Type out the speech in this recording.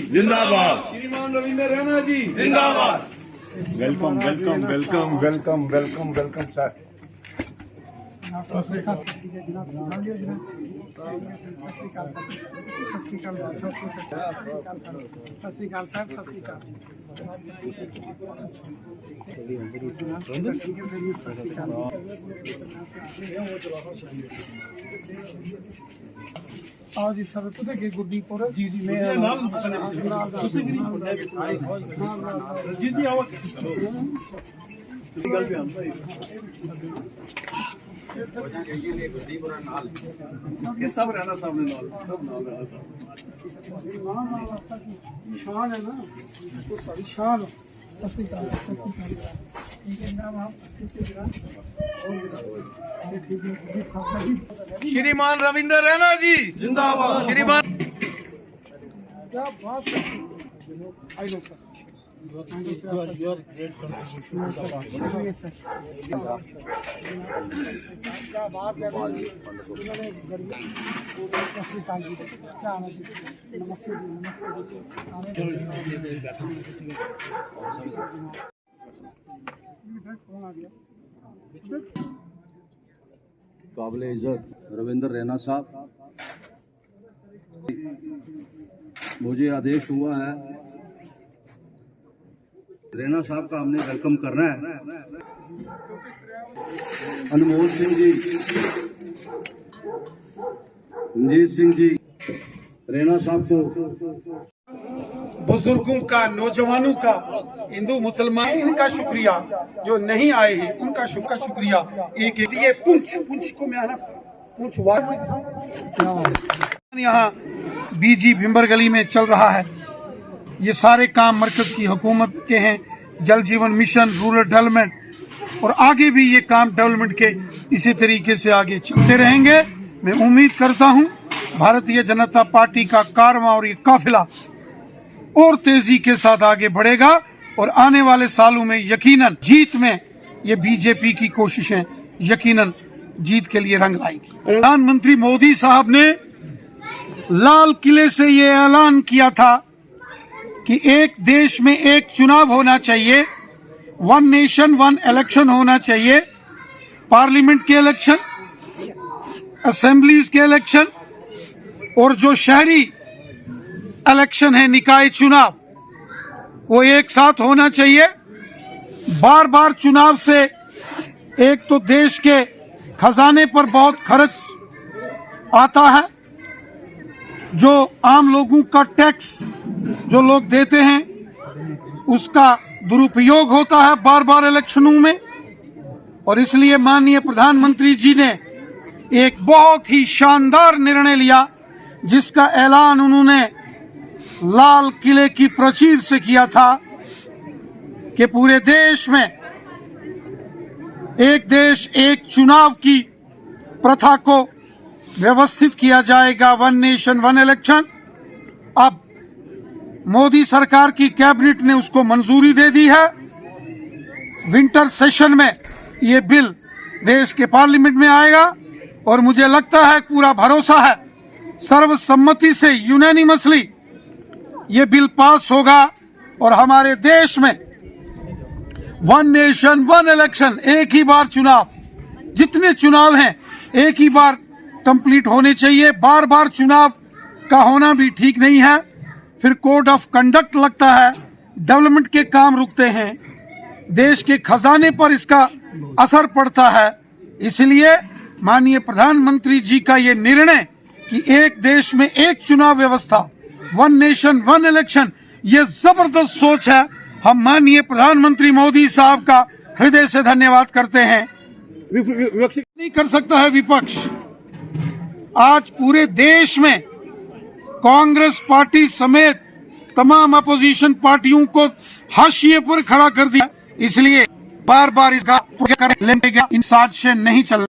जिंदाबाद। श्रीमान रविंद्र रैना जी जिंदाबाद। Welcome welcome welcome welcome welcome welcome sir. आओ जी सर तो देखिए गुड्डी पर जी जी मैं जी जी आओ ये सब रहना सामने शान है ना तो सारी शान श्रीमान रविंद्र रैना जी जिंदाबाद। श्रीमान क्या बात है आई नो सर क्या बात है उन्होंने सत श्रीकाल जी क्या आना जी नमस्ते जी नमस्ते काबिल इज़्ज़त रविंद्र रैना साहब, मुझे आदेश हुआ है रैना साहब का हमने वेलकम करना है। अनमोल सिंह जी, रंजीत सिंह जी, रैना साहब को बुजुर्गों का, नौजवानों का, हिंदू मुसलमान इनका शुक्रिया, जो नहीं आए हैं उनका शुक्रिया। एक ये पुंछ को मैं आना पुंछ यहाँ बीजी भिम्बर गली में चल रहा है। ये सारे काम मरकज की हुकूमत के हैं, जल जीवन मिशन, रूरल डेवलपमेंट, और आगे भी ये काम डेवलपमेंट के इसी तरीके से आगे चलते रहेंगे। मैं उम्मीद करता हूँ भारतीय जनता पार्टी का कारवां और ये काफिला और तेजी के साथ आगे बढ़ेगा और आने वाले सालों में यकीनन जीत में ये बीजेपी की कोशिशें यकीनन जीत के लिए रंग लाएगी। प्रधानमंत्री मोदी साहब ने लाल किले से ये ऐलान किया था कि एक देश में एक चुनाव होना चाहिए, वन नेशन वन इलेक्शन होना चाहिए, पार्लियामेंट के इलेक्शन, असेंबलीज के इलेक्शन और जो शहरी इलेक्शन है, निकाय चुनाव, वो एक साथ होना चाहिए। बार बार चुनाव से एक तो देश के खजाने पर बहुत खर्च आता है, जो आम लोगों का टैक्स जो लोग देते हैं उसका दुरुपयोग होता है बार बार इलेक्शनों में, और इसलिए माननीय प्रधानमंत्री जी ने एक बहुत ही शानदार निर्णय लिया जिसका ऐलान उन्होंने लाल किले की प्राचीर से किया था कि पूरे देश में एक देश एक चुनाव की प्रथा को व्यवस्थित किया जाएगा, वन नेशन वन इलेक्शन। अब मोदी सरकार की कैबिनेट ने उसको मंजूरी दे दी है। विंटर सेशन में ये बिल देश के पार्लियामेंट में आएगा और मुझे लगता है, पूरा भरोसा है, सर्वसम्मति से यूनानिमसली ये बिल पास होगा और हमारे देश में वन नेशन वन इलेक्शन, एक ही बार चुनाव, जितने चुनाव हैं एक ही बार कंप्लीट होने चाहिए। बार बार चुनाव का होना भी ठीक नहीं है, फिर कोड ऑफ कंडक्ट लगता है, डेवलपमेंट के काम रुकते हैं, देश के खजाने पर इसका असर पड़ता है। इसलिए माननीय प्रधानमंत्री जी का ये निर्णय कि एक देश में एक चुनाव व्यवस्था, वन नेशन वन इलेक्शन, ये जबरदस्त सोच है। हम माननीय प्रधानमंत्री मोदी साहब का हृदय से धन्यवाद करते हैं। नहीं कर सकता है विपक्ष। आज पूरे देश में कांग्रेस पार्टी समेत तमाम अपोजिशन पार्टियों को हाशिए पर खड़ा कर दिया, इसलिए बार बार इसका इन साजिशें नहीं चल